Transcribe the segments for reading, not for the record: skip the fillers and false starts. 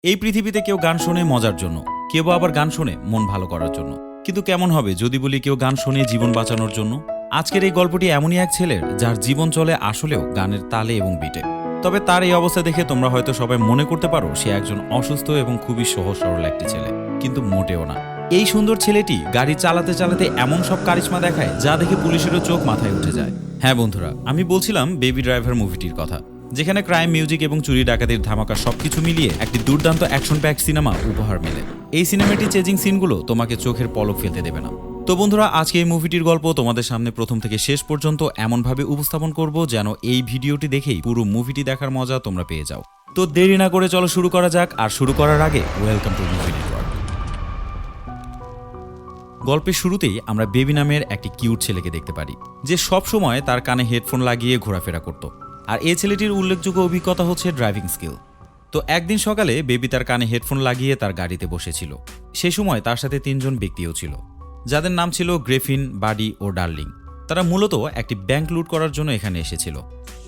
এই পৃথিবীতে কেউ গান শোনে মজার জন্য, কেউ আবার গান শোনে মন ভালো করার জন্য। কিন্তু কেমন হবে যদি বলি কেউ গান শোনে জীবন বাঁচানোর জন্য? আজকের এই গল্পটি এমনই এক ছেলের যার জীবন চলে আসলেও গানের তালে এবং বিটে। তবে তার এই অবস্থা দেখে তোমরা হয়তো সবাই মনে করতে পারো সে একজন অসুস্থ এবং খুবই সহজ সরল একটি ছেলে, কিন্তু মোটেও না। এই সুন্দর ছেলেটি গাড়ি চালাতে চালাতে এমন সব কারিশমা দেখায় যা দেখে পুলিশেরও চোখ মাথায় উঠে যায়। হ্যাঁ বন্ধুরা, আমি বলছিলাম বেবি ড্রাইভার মুভিটির কথা, যেখানে ক্রাইম, মিউজিক এবং চুরি ডাকাতির ধামাকা সবকিছু মিলিয়ে একটি দুর্দান্ত অ্যাকশন প্যাক সিনেমা উপহার মেলে। এই সিনেমাটি চেজিং সিনগুলো তোমাকে চোখের পলক ফেলতে দেবে না। তো বন্ধুরা, আজকে এই মুভিটির গল্প তোমাদের সামনে প্রথম থেকে শেষ পর্যন্ত এমনভাবে উপস্থাপন করব যেন এই ভিডিওটি দেখেই পুরো মুভিটি দেখার মজা তোমরা পেয়ে যাও। তো দেরি না করে চলো শুরু করা যাক। আর শুরু করার আগে ওয়েলকাম টু মুভি নেটওয়ার্ক। গল্পের শুরুতেই আমরা বেবি নামের একটি কিউট ছেলেকে দেখতে পারি, যে সব সময় তার কানে হেডফোন লাগিয়ে ঘোরাফেরা করত। আর এই ছেলেটির উল্লেখযোগ্য অভিজ্ঞতা হচ্ছে ড্রাইভিং স্কিল। তো একদিন সকালে বেবি তার কানে হেডফোন লাগিয়ে তার গাড়িতে বসেছিল। সে সময় তার সাথে 3 জন ব্যক্তিও ছিল, যাদের নাম ছিল গ্রেফিন, বাডি ও ডার্লিং। তারা মূলত একটি ব্যাংক লুট করার জন্য এখানে এসেছিল।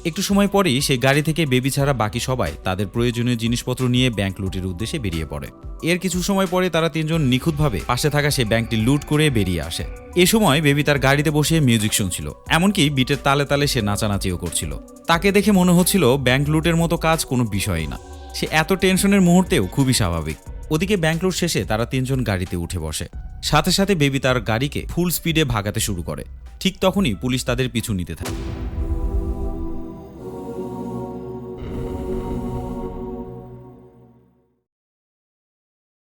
একটু সময় পরেই সেই গাড়ি থেকে বেবি ছাড়া বাকি সবাই তাদের প্রয়োজনীয় জিনিসপত্র নিয়ে ব্যাংক লুটের উদ্দেশ্যে বেরিয়ে পড়ে। এর কিছু সময় পরে তারা 3 জন নিখুঁতভাবে পাশে থাকা সেই ব্যাংকটি লুট করে বেরিয়ে আসে। এ সময় বেবি তার গাড়িতে বসে মিউজিক শুনছিল, এমনকি বিটের তালে তালে সে নাচানাচিও করছিল। তাকে দেখে মনে হচ্ছিল ব্যাংক লুটের মতো কাজ কোনো বিষয়ই না। সে এত টেনশনের মুহূর্তেও খুবই স্বাভাবিক। ওদিকে ব্যাংক লুট শেষে তারা 3 জন গাড়িতে উঠে বসে। সাথে সাথে বেবি তার গাড়িকে ফুল স্পিডে ভাগাতে শুরু করে। ঠিক তখনই পুলিশ তাদের পিছু নিতে থাকে।